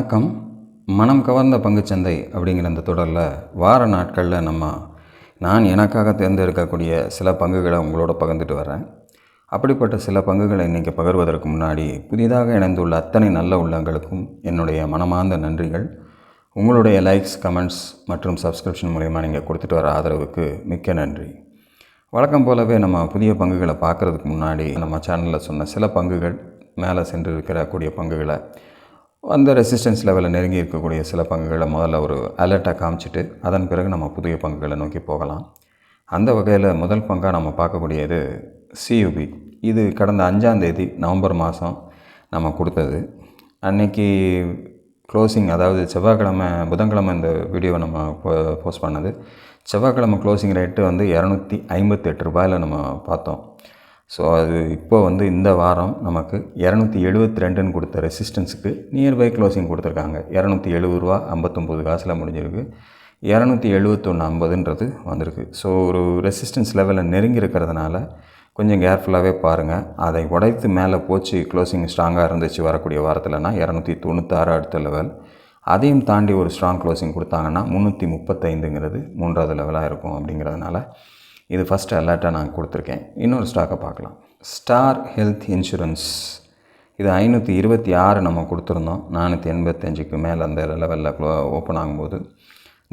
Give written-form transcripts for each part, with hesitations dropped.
வணக்கம். மனம் கவர்ந்த பங்குச்சந்தை அப்படிங்கிற இந்த தொடரில் வார நாட்களில் நான் எனக்காக தேர்ந்தெடுக்கக்கூடிய சில பங்குகளை உங்களோட பகிர்ந்துட்டு வரேன். அப்படிப்பட்ட சில பங்குகளை இன்றைக்கி பகிர்வதற்கு முன்னாடி புதிதாக இணைந்துள்ள அத்தனை நல்ல உள்ளங்களுக்கும் என்னுடைய மனமார்ந்த நன்றிகள். உங்களுடைய லைக்ஸ், கமெண்ட்ஸ் மற்றும் சப்ஸ்கிரிப்ஷன் மூலமா நீங்கள் கொடுத்துட்டு வர ஆதரவுக்கு மிக்க நன்றி. வழக்கம் போலவே நம்ம புதிய பங்குகளை பார்க்குறதுக்கு முன்னாடி நம்ம சேனலில் சொன்ன சில பங்குகள் மேலே சென்று இருக்கக்கூடிய பங்குகளை அந்த ரெசிஸ்டன்ஸ் லெவலில் நெருங்கி இருக்கக்கூடிய சில பங்குகளை முதல்ல ஒரு அலர்ட்டாக காமிச்சிட்டு அதன் பிறகு நம்ம புதிய பங்குகளை நோக்கி போகலாம். அந்த வகையில் முதல் பங்காக நம்ம பார்க்கக்கூடியது CUB. இது கடந்த 5ஆம் தேதி நவம்பர் மாதம் நம்ம கொடுத்தது. அன்றைக்கி க்ளோசிங், அதாவது செவ்வாய்க்கிழமை புதன்கிழமை இந்த வீடியோவை நம்ம போஸ்ட் பண்ணது. செவ்வாய்க்கிழமை க்ளோசிங் ரேட்டு வந்து 258 ரூபாயில் நம்ம பார்த்தோம். ஸோ அது இப்போ இந்த வாரம் நமக்கு 272ன்னு கொடுத்த ரெசிஸ்டன்ஸுக்கு நியர்பை க்ளோசிங் கொடுத்துருக்காங்க. 270 ரூபா 59 காசில் முடிஞ்சிருக்கு. 271.50ன்றது வந்திருக்கு. ஸோ ஒரு ரெசிஸ்டன்ஸ் லெவலில் நெருங்கி இருக்கிறதுனால கொஞ்சம் கேர்ஃபுல்லாகவே பாருங்கள். அதை உடைத்து மேலே போச்சு க்ளோசிங் ஸ்ட்ராங்காக இருந்துச்சு வரக்கூடிய வாரத்தில்னா 296 அடுத்த லெவல். அதையும் தாண்டி ஒரு ஸ்ட்ராங் க்ளோசிங் கொடுத்தாங்கன்னா 335ங்கிறது 3வது லெவலாக இருக்கும். அப்படிங்கிறதுனால இது ஃபஸ்ட்டு அலர்ட்டாக நான் கொடுத்துருக்கேன். இன்னொரு ஸ்டாக்கை பார்க்கலாம். Star health insurance. இது 526 நம்ம கொடுத்துருந்தோம். 485க்கு மேலே அந்த லெவலில் ஓப்பன் ஆகும்போது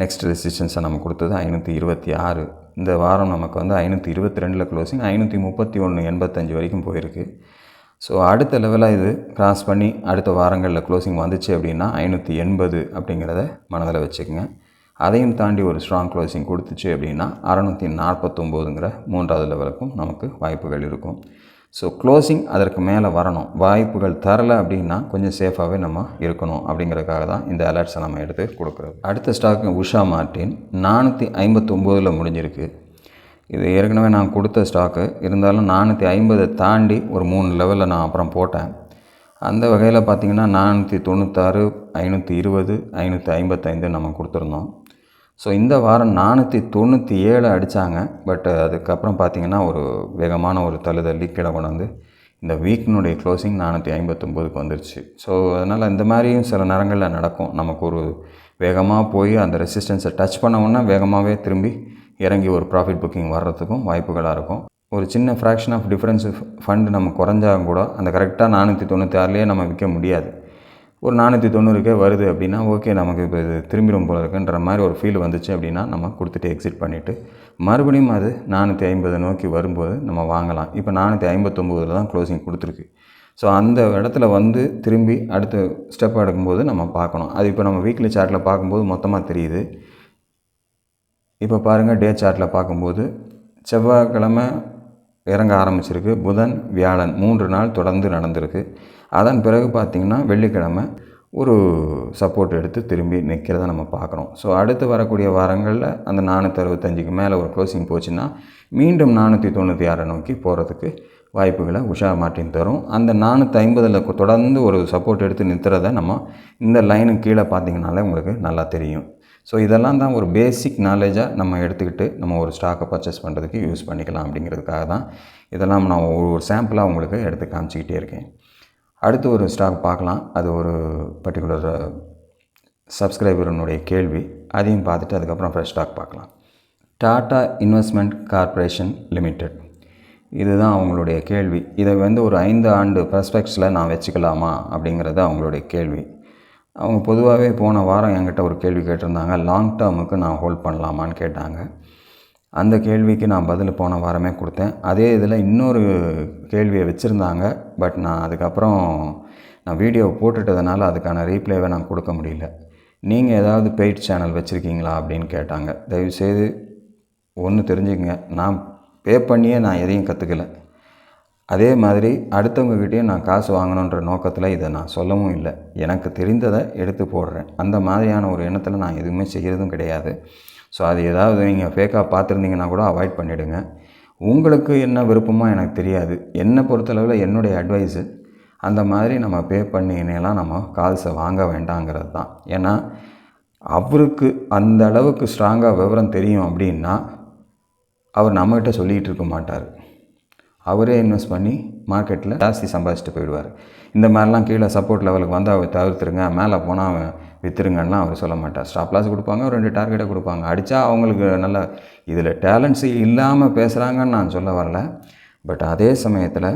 நெக்ஸ்ட் ரெசிஸ்டன்ஸை நம்ம கொடுத்தது 526. இந்த வாரம் நமக்கு 522ல் க்ளோசிங், 531.85 வரைக்கும் போயிருக்கு. ஸோ அடுத்த லெவலாக இது கிராஸ் பண்ணி அடுத்த வாரங்களில் க்ளோசிங் வந்துச்சு அப்படின்னா 580 அப்படிங்கிறத மனதில் வச்சுக்கோங்க. அதையும் தாண்டி ஒரு ஸ்ட்ராங் க்ளோசிங் கொடுத்துச்சு அப்படின்னா 649ங்கிற 3வது லெவலுக்கும் நமக்கு வாய்ப்புகள் இருக்கும். ஸோ க்ளோசிங் அதற்கு மேலே வரணும். வாய்ப்புகள் தரலை அப்படின்னா கொஞ்சம் சேஃபாகவே நம்ம இருக்கணும். அப்படிங்கிறதுக்காக தான் இந்த அலர்ட்ஸை நம்ம எடுத்து கொடுக்குறது. அடுத்த ஸ்டாக்கு உஷா மார்ட்டின் 459ல் முடிஞ்சிருக்கு. இது ஏற்கனவே நான் கொடுத்த ஸ்டாக்கு, இருந்தாலும் 450 தாண்டி ஒரு 3 லெவலில் நான் அப்புறம் போட்டேன். அந்த வகையில் பார்த்திங்கன்னா 496, 520, 555 நம்ம கொடுத்துருந்தோம். ஸோ இந்த வாரம் 497 அடித்தாங்க. பட் அதுக்கப்புறம் பார்த்திங்கன்னா ஒரு வேகமான ஒரு தள்ளுதள்ளி கீழே கொண்டு வந்து இந்த வீக்கினுடைய க்ளோசிங் 459க்கு வந்துருச்சு. ஸோ அதனால் இந்த மாதிரியும் சில நேரங்களில் நடக்கும். நமக்கு ஒரு வேகமாக போய் அந்த ரெசிஸ்டன்ஸை டச் பண்ணவுன்னா வேகமாகவே திரும்பி இறங்கி ஒரு ப்ராஃபிட் புக்கிங் வர்றதுக்கும் வாய்ப்புகளாக இருக்கும். ஒரு சின்ன ஃப்ராக்ஷன் ஆஃப் டிஃப்ரென்ஸ் ஃபண்டு நம்ம குறைஞ்சாலும் கூட அந்த கரெக்டாக 496லேயே நம்ம விற்க முடியாது. ஒரு 490க்கே வருது அப்படின்னா ஓகே, நமக்கு இப்போ இது திரும்பிடும் போல இருக்குன்ற மாதிரி ஒரு ஃபீல் வந்துச்சு அப்படின்னா நம்ம கொடுத்துட்டு எக்ஸிட் பண்ணிவிட்டு மறுபடியும் அது 450 நோக்கி வரும்போது நம்ம வாங்கலாம். இப்போ 459ல் தான் க்ளோசிங் கொடுத்துருக்கு. ஸோ அந்த இடத்துல திரும்பி அடுத்த ஸ்டெப் எடுக்கும்போது நம்ம பார்க்கணும். அது இப்போ நம்ம வீக்லி சார்ட்டில் பார்க்கும்போது மொத்தமாக தெரியுது. இப்போ பாருங்கள், டே சார்ட்டில் பார்க்கும்போது செவ்வாய்க்கிழமை இறங்க ஆரம்பிச்சிருக்கு. புதன், வியாழன் 3 நாள் தொடர்ந்து நடந்திருக்கு. அதன் பிறகு பார்த்திங்கன்னா வெள்ளிக்கிழமை ஒரு சப்போர்ட் எடுத்து திரும்பி நிற்கிறத நம்ம பார்க்குறோம். ஸோ அடுத்து வரக்கூடிய வாரங்களில் அந்த 465க்கு மேலே ஒரு க்ளோசிங் போச்சுன்னா மீண்டும் 496 நோக்கி போகிறதுக்கு வாய்ப்புகளை உஷா மார்ட்டின் தரும். அந்த 450ல் தொடர்ந்து ஒரு சப்போர்ட் எடுத்து நிறுத்துறதை நம்ம இந்த லைனுக்கு கீழே பார்த்திங்கனாலே உங்களுக்கு நல்லா தெரியும். ஸோ இதெல்லாம் தான் ஒரு பேசிக் நாலேஜாக நம்ம எடுத்துக்கிட்டு நம்ம ஒரு ஸ்டாக்கை பர்ச்சேஸ் பண்ணுறதுக்கு யூஸ் பண்ணிக்கலாம். அப்படிங்கிறதுக்காக தான் இதெல்லாம் நான் ஒரு சாம்பிளாக உங்களுக்கு எடுத்து காமிச்சிக்கிட்டே இருக்கேன். அடுத்து ஒரு ஸ்டாக் பார்க்கலாம். அது ஒரு பர்டிகுலர் சப்ஸ்கிரைபருடைய கேள்வி. அதையும் பார்த்துட்டு அதுக்கப்புறம் ஃப்ரெஷ் ஸ்டாக் பார்க்கலாம். டாடா இன்வெஸ்ட்மெண்ட் கார்ப்பரேஷன் லிமிடெட், இதுதான் அவங்களுடைய கேள்வி. இதை ஒரு 5 ஆண்டு ப்ராஸ்பெக்ட்ஸில் நான் வச்சுக்கலாமா அப்படிங்கிறது அவங்களுடைய கேள்வி. அவங்க பொதுவாகவே போன வாரம் என்கிட்ட ஒரு கேள்வி கேட்டிருந்தாங்க. லாங் டேர்முக்கு நான் ஹோல்ட் பண்ணலாமான்னு கேட்டாங்க. அந்த கேள்விக்கு நான் பதில் போன வாரமே கொடுத்தேன். அதே இதில் இன்னொரு கேள்வியை வச்சுருந்தாங்க. பட் நான் அதுக்கப்புறம் வீடியோ போட்டுட்டதுனால அதுக்கான ரீப்ளேவை நான் கொடுக்க முடியல. நீங்கள் ஏதாவது பெய்ட் சேனல் வச்சுருக்கீங்களா அப்படின்னு கேட்டாங்க. தயவுசெய்து ஒன்று தெரிஞ்சுக்கங்க, நான் பே பண்ணியே நான் எதையும் கற்றுக்கலை. அதே மாதிரி அடுத்தவங்ககிட்டையும் நான் காசு வாங்கணுன்ற நோக்கத்தில் இதை நான் சொல்லவும் இல்லை. எனக்கு தெரிந்ததை எடுத்து போடுறேன். அந்த மாதிரியான ஒரு எண்ணத்தில் நான் எதுவுமே செய்கிறதும் கிடையாது. ஸோ அது ஏதாவது நீங்கள் ஃபேக்காக பார்த்துருந்தீங்கன்னா கூட அவாய்ட் பண்ணிவிடுங்க. உங்களுக்கு என்ன விருப்பமோ எனக்கு தெரியாது. என்னை பொறுத்தளவில் என்னுடைய அட்வைஸு அந்த மாதிரி நம்ம பே பண்ணினேலாம் நம்ம கால்ஸை வாங்க வேண்டாங்கிறது தான். ஏன்னா அவருக்கு அந்த அளவுக்கு ஸ்ட்ராங்காக விவரம் தெரியும் அப்படின்னா அவர் நம்மகிட்ட சொல்லிகிட்டு இருக்க மாட்டார். அவரே இன்வெஸ்ட் பண்ணி மார்க்கெட்டில் ஜாஸ்தி சம்பாதிச்சுட்டு போயிடுவார். இந்த மாதிரிலாம் கீழே சப்போர்ட் லெவலுக்கு வந்து அவர் தவிர்த்துருங்க, மேலே போனால் விற்றுருங்கன்னா அவர் சொல்ல மாட்டார். ஸ்டாப் லாஸ் கொடுப்பாங்க, ஒரு 2 டார்கெட்டை கொடுப்பாங்க. அடித்தா அவங்களுக்கு நல்ல இதில் டேலண்ட்ஸ் இல்லாமல் பேசுகிறாங்கன்னு நான் சொல்ல வரல. பட் அதே சமயத்தில்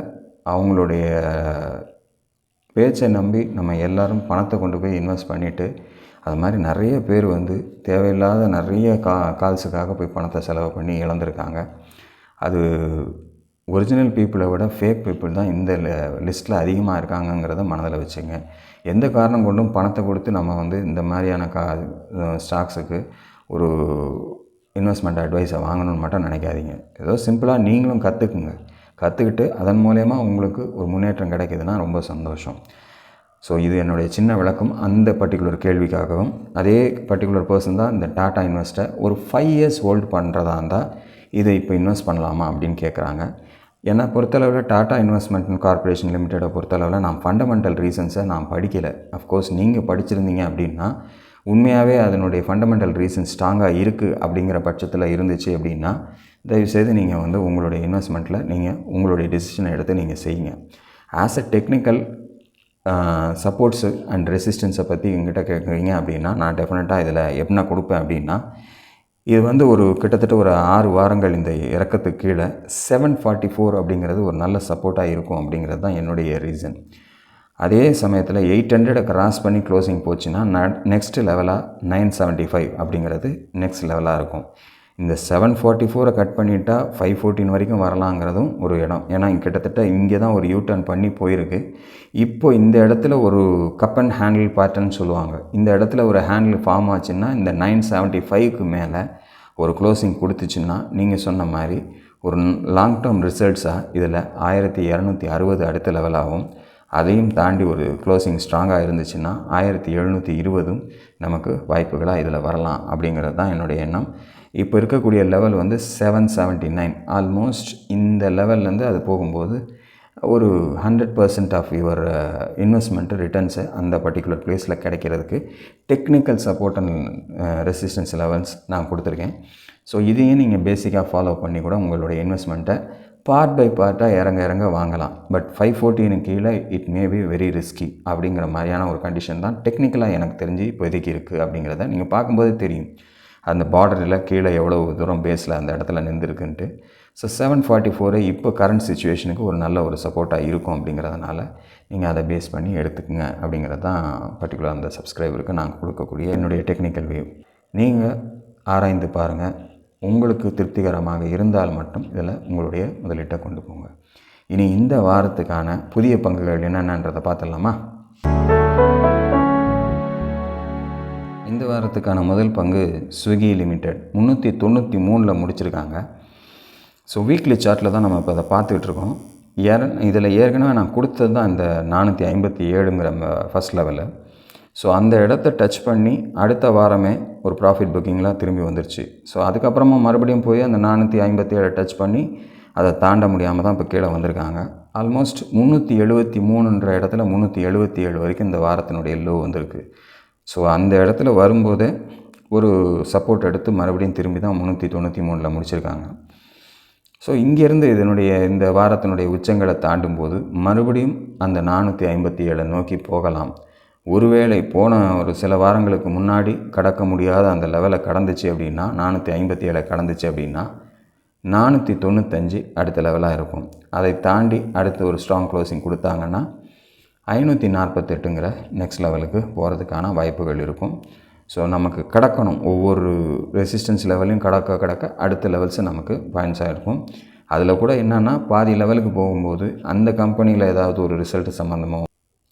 அவங்களுடைய பேச்சை நம்பி நம்ம எல்லோரும் பணத்தை கொண்டு போய் இன்வெஸ்ட் பண்ணிவிட்டு அது மாதிரி நிறைய பேர் வந்து தேவையில்லாத நிறைய கால்ஸுக்காக போய் பணத்தை செலவு பண்ணி இழந்திருக்காங்க. அது ஒரிஜினல் பீப்புளை விட ஃபேக் பீப்புள் தான் இந்த லிஸ்ட்டில் அதிகமாக இருக்காங்கங்கிறத மனதில் வச்சுங்க. எந்த காரணம் கொண்டும் பணத்தை கொடுத்து நம்ம வந்து இந்த மாதிரியான ஸ்டாக்ஸுக்கு ஒரு இன்வெஸ்ட்மெண்ட் அட்வைஸை வாங்கணும்னு மட்டும் நினைக்காதீங்க. ஏதோ சிம்பிளாக நீங்களும் கற்றுக்கிட்டு அதன் மூலயமா உங்களுக்கு ஒரு முன்னேற்றம் கிடைக்கிதுன்னா ரொம்ப சந்தோஷம். ஸோ இது என்னுடைய சின்ன விளக்கம் அந்த பர்டிகுலர் கேள்விக்காகவும். அதே பர்டிகுலர் பர்சன் தான் இந்த டாட்டா இன்வெஸ்ட்டை ஒரு 5 இயர்ஸ் ஹோல்டு பண்ணுறதா இருந்தால் இதை இப்போ இன்வெஸ்ட் பண்ணலாமா அப்படின்னு கேட்குறாங்க. என்னை பொறுத்தளவில் டாட்டா இன்வெஸ்ட்மெண்ட் கார்ப்பரேஷன் லிமிட்டடை பொறுத்தளவில் நான் ஃபண்டமெண்டல் ரீசன்ஸை நான் படிக்கலை. அஃப்கோர்ஸ் நீங்கள் படிச்சிருந்தீங்க அப்படின்னா உண்மையாகவே அதனுடைய ஃபண்டமெண்டல் ரீசன்ஸ் ஸ்ட்ராங்காக இருக்குது அப்படிங்கிற பட்சத்தில் இருந்துச்சு அப்படின்னா தயவுசெய்து நீங்கள் வந்து உங்களுடைய இன்வெஸ்ட்மெண்ட்டில் நீங்கள் உங்களுடைய டெசிஷனை எடுத்து நீங்கள் செய்யுங்க. As a technical supports and ரெசிஸ்டன்ஸை பற்றி எங்கிட்ட கேட்குறீங்க அப்படின்னா நான் டெஃபினட்டாக இதில் என்ன கொடுப்பேன் அப்படின்னா இது வந்து ஒரு கிட்டத்தட்ட ஒரு 6 வாரங்கள் இந்த இறக்கத்துக்கு கீழே 744 அப்படிங்கிறது ஒரு நல்ல சப்போர்ட்டாக இருக்கும் அப்படிங்கிறது தான் என்னுடைய ரீசன். அதே சமயத்தில் 800 கிராஸ் பண்ணி க்ளோசிங் போச்சுன்னா நெக்ஸ்ட் லெவலாக 975 அப்படிங்கிறது நெக்ஸ்ட் லெவலாக இருக்கும். இந்த 744 கட் பண்ணிட்டா 514 வரைக்கும் வரலாங்கிறதும் ஒரு இடம். ஏன்னா கிட்டத்தட்ட இங்கே தான் ஒரு யூட்டர்ன் பண்ணி போயிருக்கு. இப்போ இந்த இடத்துல ஒரு கப் அண்ட் ஹேண்டில் பேட்டர்ன் சொல்லுவாங்க. இந்த இடத்துல ஒரு ஹேண்டில் ஃபார்ம் ஆச்சுன்னா இந்த 975க்கு மேலே ஒரு க்ளோசிங் கொடுத்துச்சுன்னா நீங்கள் சொன்ன மாதிரி ஒரு லாங் டேர்ம் ரிசல்ட்ஸாக இதில் 1260 அடுத்த லெவலாகவும் அதையும் தாண்டி ஒரு க்ளோசிங் ஸ்ட்ராங்காக இருந்துச்சுன்னா 1720 நமக்கு வாய்ப்புகளாக இதில் வரலாம் அப்படிங்கிறது தான் என்னுடைய எண்ணம். இப்போ இருக்கக்கூடிய லெவல் வந்து 779. ஆல்மோஸ்ட் இந்த லெவல்லேருந்து அது போகும்போது ஒரு 100% ஆஃப் யுவர் இன்வெஸ்ட்மெண்ட்டு ரிட்டர்ன்ஸு அந்த பர்டிகுலர் ப்ளேஸில் கிடைக்கிறதுக்கு technical support and resistance levels நான் கொடுத்துருக்கேன். ஸோ இதையும் நீங்கள் பேசிக்காக ஃபாலோ பண்ணி கூட உங்களுடைய இன்வெஸ்ட்மெண்ட்டை பார்ட் பை பார்ட்டாக இறங்க வாங்கலாம். பட் 514 கீழே it may be very risky அப்படிங்கிற மாதிரியான ஒரு கண்டிஷன் தான் டெக்னிக்கலாக எனக்கு தெரிஞ்சு இப்போதைக்கு இருக்குது அப்படிங்கிறத நீங்கள் பார்க்கும்போது தெரியும். அந்த பார்டரில் கீழே எவ்வளோ தூரம் பேஸில் அந்த இடத்துல நின்றுருக்குன்ட்டு. ஸோ 744 இப்போ கரண்ட் சிச்சுவேஷனுக்கு ஒரு நல்ல ஒரு சப்போர்ட்டாக இருக்கும் அப்படிங்கிறதுனால நீங்கள் அதை பேஸ் பண்ணி எடுத்துக்கங்க அப்படிங்கிறது தான் பர்டிகுலர் அந்த சப்ஸ்கிரைபருக்கு நான் கொடுக்கக்கூடிய என்னுடைய டெக்னிக்கல் வியூ. நீங்கள் ஆராய்ந்து பாருங்கள். உங்களுக்கு திருப்திகரமாக இருந்தால் மட்டும் இதில் உங்களுடைய முதலீட்டை கொண்டு போங்க. இனி இந்த வாரத்துக்கான புதிய பங்குகள் என்னென்னன்றதை பார்த்துடலாமா? இந்த வாரத்துக்கான முதல் பங்கு ஸ்விக்கி லிமிடெட் 393 முடிச்சிருக்காங்க. ஸோ வீக்லி சார்ட்டில் தான் நம்ம இப்போ அதை பார்த்துட்ருக்கோம். இதில் ஏற்கனவே நான் கொடுத்தது தான் இந்த 457ங்கிற ஃபஸ்ட் லெவலில். ஸோ அந்த இடத்த டச் பண்ணி அடுத்த வாரமே ஒரு ப்ராஃபிட் புக்கிங்லாம் திரும்பி வந்துருச்சு. ஸோ அதுக்கப்புறமா மறுபடியும் போய் அந்த 457 டச் பண்ணி அதை தாண்ட முடியாமல் தான் இப்போ கீழே வந்திருக்காங்க. ஆல்மோஸ்ட் 373ன்ற இடத்துல 377 வரைக்கும் இந்த வாரத்தினுடைய லோ வந்திருக்கு. ஸோ அந்த இடத்துல வரும்போதே ஒரு சப்போர்ட் எடுத்து மறுபடியும் திரும்பி தான் 393 முடிச்சிருக்காங்க. ஸோ இங்கேருந்து இந்த வாரத்தினுடைய உச்சங்களை தாண்டும் போது மறுபடியும் அந்த 457 நோக்கி போகலாம். ஒருவேளை போன ஒரு சில வாரங்களுக்கு முன்னாடி கடக்க முடியாத அந்த லெவலை கடந்துச்சு அப்படின்னா 457 கடந்துச்சு அப்படின்னா 495 அடுத்த லெவலாக இருக்கும். அதை தாண்டி அடுத்து ஒரு ஸ்ட்ராங் க்ளோசிங் கொடுத்தாங்கன்னா 548ங்கிற நெக்ஸ்ட் லெவலுக்கு போகிறதுக்கான வாய்ப்புகள் இருக்கும். ஸோ நமக்கு கடக்கணும், ஒவ்வொரு ரெசிஸ்டன்ஸ் லெவலையும் கடக்க அடுத்த லெவல்ஸு நமக்கு பாயிண்ட்ஸாக இருக்கும். அதில் கூட என்னென்னா பாதி லெவலுக்கு போகும்போது அந்த கம்பெனியில் ஏதாவது ஒரு ரிசல்ட் சம்மந்தமோ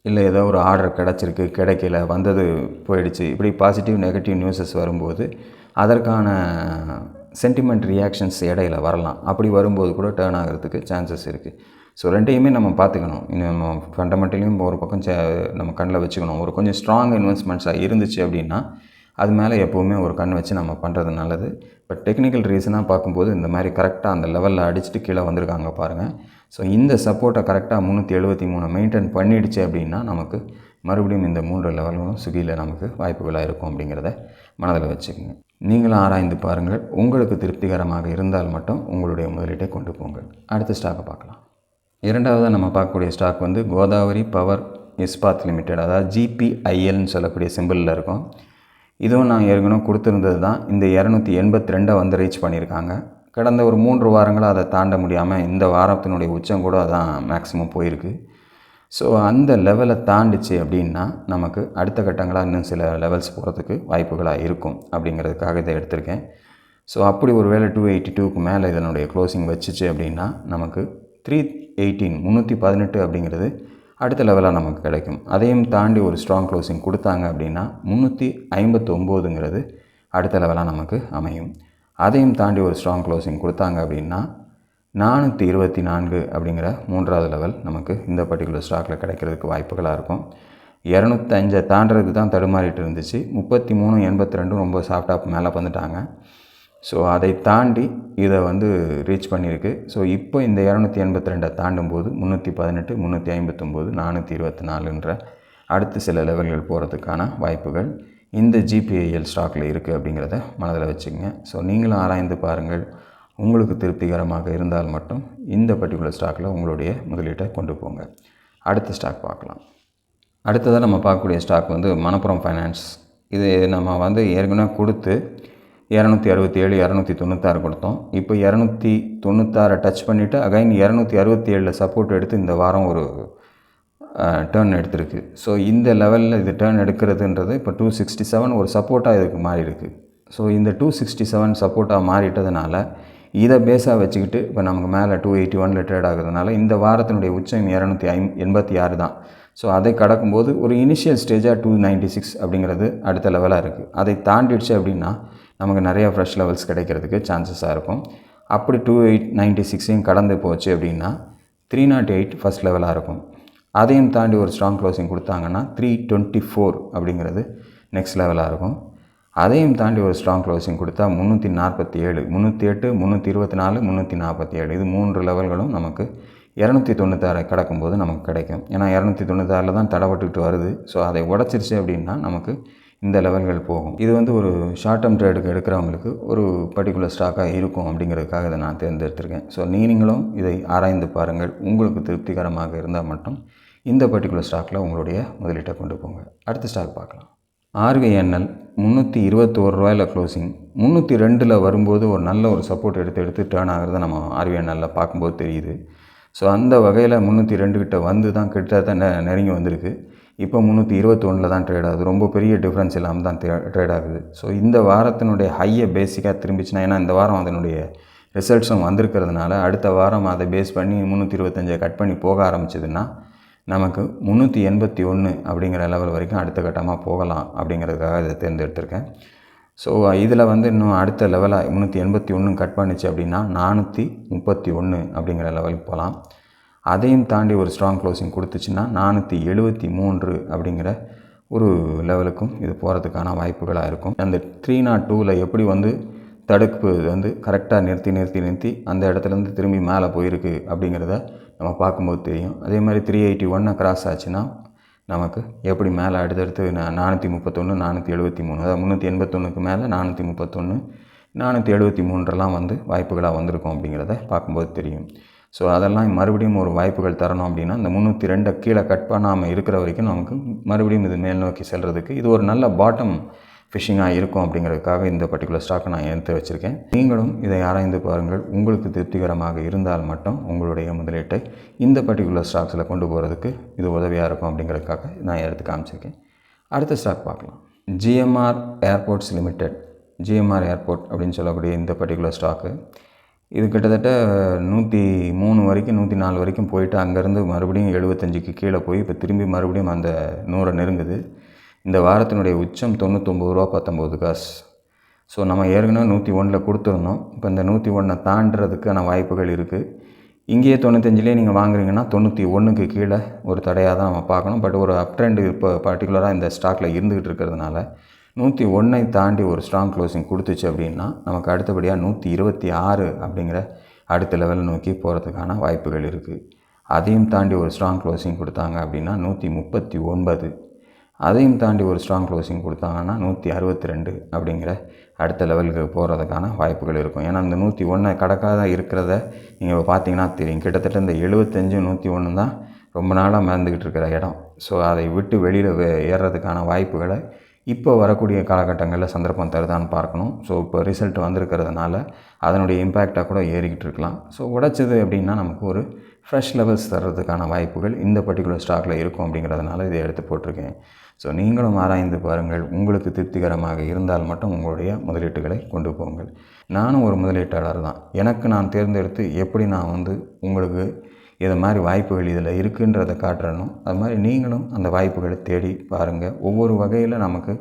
இல்லை ஏதோ ஒரு ஆர்டர் கிடச்சிருக்கு, கிடைக்கல, வந்தது போயிடுச்சு, இப்படி பாசிட்டிவ் நெகட்டிவ் நியூஸஸ் வரும்போது அதற்கான சென்டிமெண்ட் ரியாக்ஷன்ஸ் இடையில வரலாம். அப்படி வரும்போது கூட டேர்ன் ஆகிறதுக்கு சான்சஸ் இருக்குது. ஸோ ரெண்டையுமே நம்ம பார்த்துக்கணும். நம்ம ஃபண்டமெண்டலையும் ஒரு பக்கம் நம்ம கண்ணில் வச்சுக்கணும். ஒரு கொஞ்சம் ஸ்ட்ராங் இன்வெஸ்ட்மெண்ட்ஸாக இருந்துச்சு அப்படின்னா அது மேலே எப்போவுமே ஒரு கண் வச்சு நம்ம பண்ணுறது நல்லது. பட் டெக்னிக்கல் ரீசனாக பார்க்கும்போது இந்த மாதிரி கரெக்டாக அந்த லெவலில் அடிச்சுட்டு கீழே வந்திருக்காங்க பாருங்கள். ஸோ இந்த சப்போர்ட்டை கரெக்டாக 373 மெயின்டைன் பண்ணிடுச்சு அப்படின்னா நமக்கு மறுபடியும் இந்த 3 லெவலும் ஸ்விக்கியில் நமக்கு வாய்ப்புகளாக இருக்கும் அப்படிங்கிறத மனதில் வச்சுக்கோங்க. நீங்களும் ஆராய்ந்து பாருங்கள். உங்களுக்கு திருப்திகரமாக இருந்தால் மட்டும் உங்களுடைய முதலீட்டை கொண்டு போங்கள். அடுத்த ஸ்டாக்கை பார்க்கலாம். இரண்டாவதாக நம்ம பார்க்கக்கூடிய ஸ்டாக் வந்து கோதாவரி பவர் இஸ்பாத் லிமிடெட், அதாவது GPILன்னு சொல்லக்கூடிய சிம்பிளில் இருக்கும். இதுவும் நான் ஏற்கனவே கொடுத்துருந்தது தான். இந்த 282 வந்து ரீச் பண்ணியிருக்காங்க. கடந்த ஒரு 3 வாரங்களாக அதை தாண்ட முடியாமல் இந்த வாரத்தினுடைய உச்சம் கூட அதான் மேக்ஸிமம் போயிருக்கு. ஸோ அந்த லெவலை தாண்டிச்சு அப்படின்னா நமக்கு அடுத்த கட்டங்களாக இன்னும் சில லெவல்ஸ் போகிறதுக்கு வாய்ப்புகளாக இருக்கும் அப்படிங்கிறதுக்காக இதை எடுத்திருக்கேன். ஸோ அப்படி ஒரு வேளை 282க்கு மேலே இதனுடைய க்ளோசிங் வச்சுச்சு அப்படின்னா நமக்கு 318 அப்படிங்கிறது அடுத்த லெவலாக நமக்கு கிடைக்கும். அதையும் தாண்டி ஒரு ஸ்ட்ராங் க்ளோசிங் கொடுத்தாங்க அப்படின்னா 359ங்கிறது அடுத்த லெவலாக நமக்கு அமையும். அதையும் தாண்டி ஒரு ஸ்ட்ராங் க்ளோசிங் கொடுத்தாங்க அப்படின்னா 424 அப்படிங்கிற 3வது லெவல் நமக்கு இந்த பர்டிகுலர் ஸ்டாக்கில் கிடைக்கிறதுக்கு வாய்ப்புகளாக இருக்கும். 205 தாண்டறதுக்கு தான் தடுமாறிட்டு இருந்துச்சு. 33.82 ரொம்ப சாஃப்டாக மேலே வந்துட்டாங்க. ஸோ அதை தாண்டி இதை வந்து ரீச் பண்ணியிருக்கு. ஸோ இப்போ இந்த 282 தாண்டும்போது 318, 359, 424ன்ற அடுத்து சில லெவல்கள் போகிறதுக்கான வாய்ப்புகள் இந்த GPIL ஸ்டாக்கில் இருக்குது அப்படிங்கிறத மனதில் வச்சுக்கங்க. ஸோ நீங்களும் ஆராய்ந்து பாருங்கள். உங்களுக்கு திருப்திகரமாக இருந்தால் மட்டும் இந்த பர்டிகுலர் ஸ்டாக்கில் உங்களுடைய முதலீட்டை கொண்டு போங்க. அடுத்த ஸ்டாக் பார்க்கலாம். அடுத்ததாக நம்ம பார்க்கக்கூடிய ஸ்டாக் வந்து மணப்புரம் ஃபைனான்ஸ். இது நம்ம வந்து ஏற்கனவே கொடுத்து 267, 296 கொடுத்தோம். இப்போ 296 டச் பண்ணிவிட்டு அகைன் 267 சப்போர்ட் எடுத்து இந்த வாரம் ஒரு டேர்ன் எடுத்திருக்கு. ஸோ இந்த லெவலில் இது டேர்ன் எடுக்கிறதுன்றது இப்போ 267 ஒரு சப்போர்ட்டாக இதுக்கு மாறி இருக்குது. ஸோ இந்த 267 சப்போர்ட்டாக மாறிட்டதுனால இதை பேஸாக வச்சுக்கிட்டு இப்போ நமக்கு மேலே 281 ட்ரேட் ஆகுறதுனால இந்த வாரத்தினுடைய உச்சம் 286 தான். ஸோ அதை கடக்கும்போது ஒரு இனிஷியல் ஸ்டேஜாக 296 அப்படிங்கிறது அடுத்த லெவலாக இருக்குது. அதை தாண்டிடுச்சு அப்படின்னா நமக்கு நிறையா ஃப்ரெஷ் லெவல்ஸ் கிடைக்கிறதுக்கு சான்சஸாக இருக்கும். அப்படி 296ஐயும் கடந்து போச்சு அப்படின்னா 308 ஃபஸ்ட் லெவலாக இருக்கும். அதையும் தாண்டி ஒரு ஸ்ட்ராங் க்ளோசிங் கொடுத்தாங்கன்னா 324 அப்படிங்கிறது நெக்ஸ்ட் லெவலாக இருக்கும். அதையும் தாண்டி ஒரு ஸ்ட்ராங் க்ளோசிங் கொடுத்தா 347, 308, 324, 347 இது 3 லெவல்களும் நமக்கு 296 கடக்கும்போது நமக்கு கிடைக்கும். ஏன்னா 296 தான் தடப்பட்டுக்கிட்டு வருது. ஸோ அதை உடச்சிருச்சு அப்படின்னா நமக்கு இந்த லெவல்கள் போகும். இது வந்து ஒரு ஷார்ட் டேர்ம் ட்ரேடுக்கு எடுக்கிறவங்களுக்கு ஒரு பர்டிகுலர் ஸ்டாக்காக இருக்கும் அப்படிங்கிறதுக்காக இதை நான் தேர்ந்தெடுத்திருக்கேன். ஸோ நீங்களும் இதை ஆராய்ந்து பாருங்கள். உங்களுக்கு திருப்திகரமாக இருந்தால் மட்டும் இந்த பர்டிகுலர் ஸ்டாக்கில் உங்களுடைய முதலீட்டை கொண்டு போங்க. அடுத்த ஸ்டாக் பார்க்கலாம். RVNL 321 க்ளோசிங் 302 வரும்போது ஒரு நல்ல ஒரு சப்போர்ட் எடுத்து டேர்ன் ஆகிறத நம்ம RVNL பார்க்கும்போது தெரியுது. ஸோ அந்த வகையில் 302 கிட்ட வந்து தான் கிட்டத்தட்ட நெருங்கி வந்திருக்கு. இப்போ 321 தான் ட்ரேட் ஆகுது. ரொம்ப பெரிய டிஃப்ரென்ஸ் இல்லாமல் தான் ட்ரேட் ஆகுது. ஸோ இந்த வாரத்தினுடைய ஹையை பேசிக்காக திரும்பிச்சுன்னா, ஏன்னா இந்த வாரம் அதனுடைய ரிசல்ட்ஸும் வந்திருக்கிறதுனால அடுத்த வாரம் அதை பேஸ் பண்ணி 325 கட் பண்ணி போக ஆரம்பிச்சதுன்னா நமக்கு 381 அப்படிங்கிற லெவல் வரைக்கும் அடுத்த கட்டமாக போகலாம் அப்படிங்கிறதுக்காக இதை தேர்ந்தெடுத்திருக்கேன். ஸோ இதில் வந்து இன்னும் அடுத்த லெவலாக 381 கட் பண்ணிச்சு அப்படின்னா 431 அப்படிங்கிற லெவலுக்கு போகலாம். அதையும் தாண்டி ஒரு ஸ்ட்ராங் க்ளோசிங் கொடுத்துச்சுன்னா 473 அப்படிங்கிற ஒரு லெவலுக்கும் இது போகிறதுக்கான வாய்ப்புகளாக இருக்கும். அந்த 302ல் எப்படி வந்து தடுப்பு வந்து கரெக்டாக நிறுத்தி அந்த இடத்துலேருந்து திரும்பி மேலே போயிருக்கு அப்படிங்கிறத நம்ம பார்க்கும்போது தெரியும். அதே மாதிரி 381 கிராஸ் ஆச்சுன்னா நமக்கு எப்படி மேலே அடுத்தடுத்து 431, 473 அதாவது 381க்கு மேலே 431, 473 வந்து வாய்ப்புகளாக வந்திருக்கும் அப்படிங்கிறத பார்க்கும்போது தெரியும். ஸோ அதெல்லாம் மறுபடியும் ஒரு வாய்ப்புகள் தரணும் அப்படின்னா இந்த 302 கீழே கட் பண்ணாமல் இருக்கிற வரைக்கும் நமக்கு மறுபடியும் இது மேல் நோக்கி செல்கிறதுக்கு இது ஒரு நல்ல பாட்டம் ஃபிஷிங்காக இருக்கும் அப்படிங்கிறதுக்காக இந்த பர்டிகுலர் ஸ்டாக்கை நான் எடுத்து வச்சுருக்கேன். நீங்களும் இதை ஆராய்ந்து பாருங்கள். உங்களுக்கு திருப்திகரமாக இருந்தால் மட்டும் உங்களுடைய முதலீட்டை இந்த பர்டிகுலர் ஸ்டாக்ஸில் கொண்டு போகிறதுக்கு இது உதவியாக இருக்கும் அப்படிங்கிறதுக்காக நான் எடுத்து காமிச்சிருக்கேன். அடுத்த ஸ்டாக் பார்க்கலாம். GMR airports limited. GMR airport அப்படின்னு சொல்லக்கூடிய இந்த பர்டிகுலர் ஸ்டாக்கு இது கிட்டத்தட்ட 103 வரைக்கும் 104 வரைக்கும் போயிட்டு அங்கேருந்து மறுபடியும் 75க்கு கீழே போய் இப்போ திரும்பி மறுபடியும் அந்த 100 நெருங்குது. இந்த வாரத்தினுடைய உச்சம் 99.19 காசு. ஸோ நம்ம ஏற்கனவே 101 கொடுத்துருந்தோம். இப்போ இந்த 101 தாண்டுறதுக்கான வாய்ப்புகள் இருக்குது. இங்கேயே 95லேயே நீங்கள் வாங்குறீங்கன்னா 91க்கு கீழே ஒரு தடையாக தான் நம்ம பார்க்கணும். பட் ஒரு அப் ட்ரெண்ட் இப்போ பர்டிகுலராக இந்த ஸ்டாக்கில் இருந்துக்கிட்டு இருக்கிறதுனால 101 தாண்டி ஒரு ஸ்ட்ராங் க்ளோசிங் கொடுத்துச்சு அப்படின்னா நமக்கு அடுத்தபடியாக 126 அப்படிங்கிற அடுத்த லெவலில் நோக்கி போகிறதுக்கான வாய்ப்புகள் இருக்குது. அதையும் தாண்டி ஒரு ஸ்ட்ராங் க்ளோசிங் கொடுத்தாங்க அப்படின்னா 139, அதையும் தாண்டி ஒரு ஸ்ட்ராங் க்ளோசிங் கொடுத்தாங்கன்னா 162 அப்படிங்கிற அடுத்த லெவலுக்கு போகிறதுக்கான வாய்ப்புகள் இருக்கும். ஏன்னா இந்த 101 கடக்காத இருக்கிறத நீங்கள் பார்த்தீங்கன்னா தெரியும். கிட்டத்தட்ட இந்த 75 101 தான் ரொம்ப நாளாக மிதந்துக்கிட்டு இருக்கிற இடம். ஸோ அதை விட்டு வெளியில் ஏறுறதுக்கான வாய்ப்புகளை இப்போ வரக்கூடிய காலகட்டங்களில் சந்தர்ப்பம் தருதான்னு பார்க்கணும். ஸோ இப்போ ரிசல்ட் வந்திருக்கிறதுனால அதனுடைய இம்பேக்டாக கூட ஏறிக்கிட்டு இருக்கலாம். ஸோ உடைச்சது அப்படின்னா நமக்கு ஒரு ஃப்ரெஷ் லெவல்ஸ் தர்றதுக்கான வாய்ப்புகள் இந்த பர்டிகுலர் ஸ்டாக்கில் இருக்கும் அப்படிங்கிறதுனால இதை எடுத்து போட்டிருக்கேன். ஸோ நீங்களும் ஆராய்ந்து பாருங்கள். உங்களுக்கு திருப்திகரமாக இருந்தால் மட்டும் உங்களுடைய முதலீட்டுகளை கொண்டு போங்கள். நானும் ஒரு முதலீட்டாளர் தான். எனக்கு நான் தேர்ந்தெடுத்து எப்படி நான் உங்களுக்கு இது மாதிரி வாய்ப்புகள் இதில் இருக்குன்றதை காட்டுறணும். அது மாதிரி நீங்களும் அந்த வாய்ப்புகளை தேடி பாருங்கள். ஒவ்வொரு வகையில் நமக்கு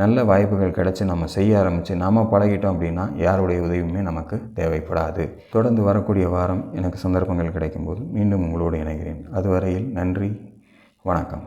நல்ல வாய்ப்புகள் கிடச்சி நம்ம செய்ய ஆரம்பித்து நம்ம பழகிட்டோம் அப்படின்னா யாருடைய உதவியுமே நமக்கு தேவைப்படாது. தொடர்ந்து வரக்கூடிய வாரம் எனக்கு சந்தர்ப்பங்கள் கிடைக்கும்போது மீண்டும் உங்களோடு இணைகிறேன். அதுவரையில் நன்றி, வணக்கம்.